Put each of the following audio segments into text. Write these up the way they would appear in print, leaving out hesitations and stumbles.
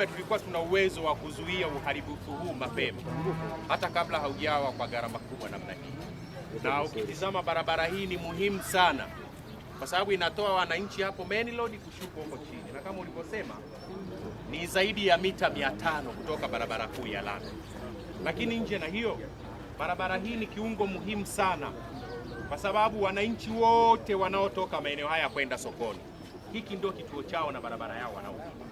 kumbe tulikuwa tuna uwezo wa kuzuia uharibifu huu mapema hata kabla haujawa kwa gharama kubwa namna hii. Na ukitizama barabara hii ni muhimu sana kwa sababu inatoa wananchi hapo main road kushuka huko chini, na kama ulivyosema ni zaidi ya mita 500 kutoka barabara kuu ya lami. Lakini nje na hiyo, barabara hii ni kiungo muhimu sana kwa sababu wananchi wote wanaotoka maeneo haya kwenda sokoni, hiki ndio kituo chao na barabara yao wanaopita.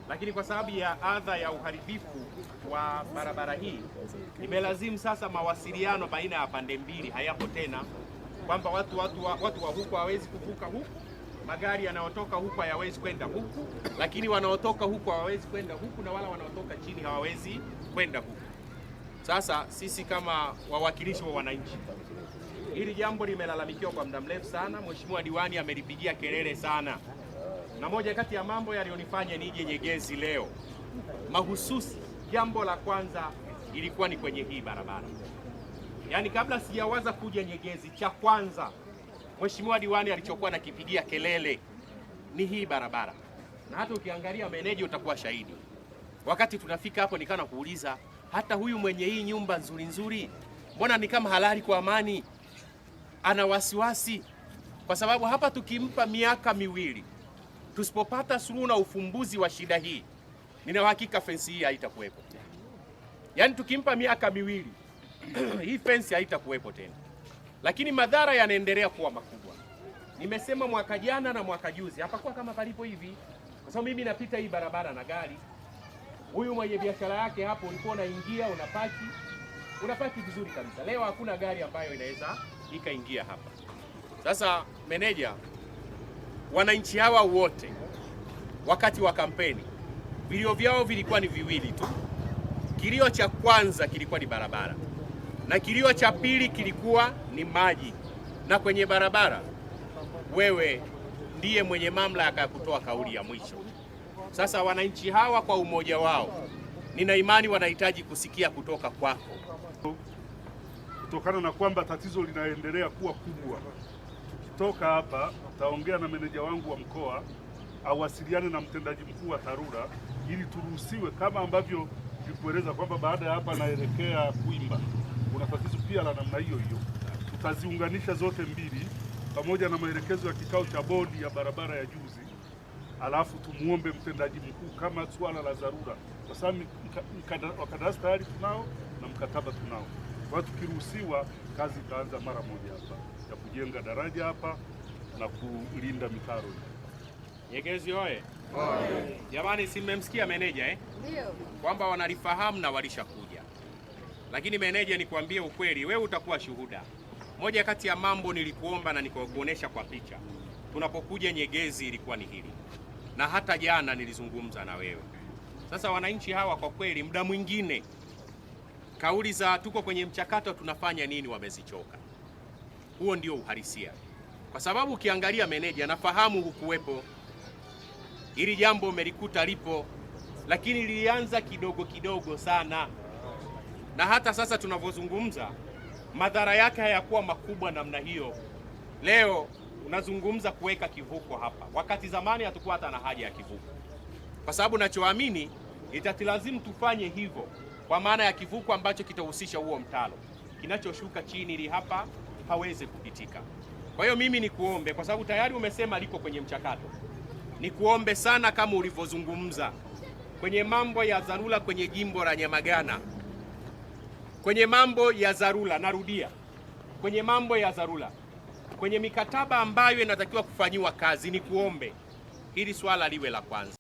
Lakini kwa sababu ya adha ya uharibifu wa barabara hii, imelazimu sasa mawasiliano baina ya pande mbili hayapo tena, kwamba watu wa huku hawawezi kuvuka huku, magari yanayotoka huku hayawezi kwenda huku, lakini wanaotoka huku hawawezi kwenda huku, na wala wanaotoka chini hawawezi kwenda huku. Sasa sisi kama wawakilishi wa wananchi, hili jambo limelalamikiwa kwa muda mrefu sana. Mheshimiwa diwani amelipigia kelele sana, na moja kati ya mambo yaliyonifanya nije Nyegezi leo mahususi, jambo la kwanza ilikuwa ni kwenye hii barabara. Yaani kabla sijawaza kuja Nyegezi, cha kwanza Mheshimiwa diwani alichokuwa nakipigia kelele ni hii barabara. Na hata ukiangalia meneja utakuwa shahidi. Wakati tunafika hapo nikana kuuliza, hata huyu mwenye hii nyumba nzuri nzuri, mbona ni kama halali kwa amani? Ana wasiwasi kwa sababu hapa tukimpa miaka miwili tusipopata suluhu na ufumbuzi wa shida hii, nina uhakika fensi hii haitakuwepo. Yaani tukimpa miaka miwili hii fensi haitakuwepo tena. Lakini madhara yanaendelea kuwa makubwa. Nimesema mwaka jana na mwaka juzi hapakuwa kama palipo hivi, kwa sababu mimi napita hii barabara na gari. Huyu mwenye biashara yake hapo ulikuwa unaingia unapaki vizuri kabisa. Leo hakuna gari ambayo inaweza ikaingia hapa. Sasa meneja, wananchi hawa wote wakati wa kampeni vilio vyao vilikuwa ni viwili tu. Kilio cha kwanza kilikuwa ni barabara, na kilio cha pili kilikuwa ni maji. Na kwenye barabara wewe ndiye mwenye mamlaka ya kutoa kauli ya mwisho. Sasa wananchi hawa kwa umoja wao, nina imani wanahitaji kusikia kutoka kwako, kutokana na kwamba tatizo linaendelea kuwa kubwa. Tukitoka hapa taongea na meneja wangu wa mkoa awasiliane na mtendaji mkuu wa TARURA ili turuhusiwe, kama ambavyo nilikueleza kwamba baada ya hapa naelekea Kwimba kuna tatizo pia la namna hiyo hiyo. Tutaziunganisha zote mbili pamoja na maelekezo ya kikao cha bodi ya barabara ya juzi, alafu tumuombe mtendaji mkuu kama swala la dharura, kwa sababu wakandarasi tayari tunao na mkataba tunao. Kwa tukiruhusiwa, kazi itaanza mara moja hapa ya kujenga daraja hapa na kulinda mitaro. Nyegezi oye! Jamani, si mmemsikia meneja Ndio. Kwamba wanalifahamu na walishakuja. Lakini meneja, nikwambie ukweli, wewe utakuwa shuhuda. Moja kati ya mambo nilikuomba na nikakuonesha kwa picha tunapokuja Nyegezi ilikuwa ni hili, na hata jana nilizungumza na wewe. Sasa wananchi hawa kwa kweli muda mwingine kauli za tuko kwenye mchakato tunafanya nini wamezichoka. Huo ndio uhalisia, kwa sababu ukiangalia meneja, nafahamu hukuwepo, hili jambo umelikuta lipo, lakini lilianza kidogo kidogo sana, na hata sasa tunavyozungumza madhara yake hayakuwa makubwa namna hiyo. Leo unazungumza kuweka kivuko hapa, wakati zamani hatakuwa hata na haja ya kivuko, kwa sababu nachoamini itatilazimu tufanye hivyo, kwa maana ya kivuko ambacho kitahusisha huo mtalo, kinachoshuka chini ili hapa hawezi kupitika. Kwa hiyo mimi nikuombe, kwa sababu tayari umesema liko kwenye mchakato, nikuombe sana kama ulivyozungumza kwenye mambo ya dharura kwenye jimbo la Nyamagana, kwenye mambo ya dharura, narudia, kwenye mambo ya dharura, kwenye mikataba ambayo inatakiwa kufanyiwa kazi, nikuombe hili swala liwe la kwanza.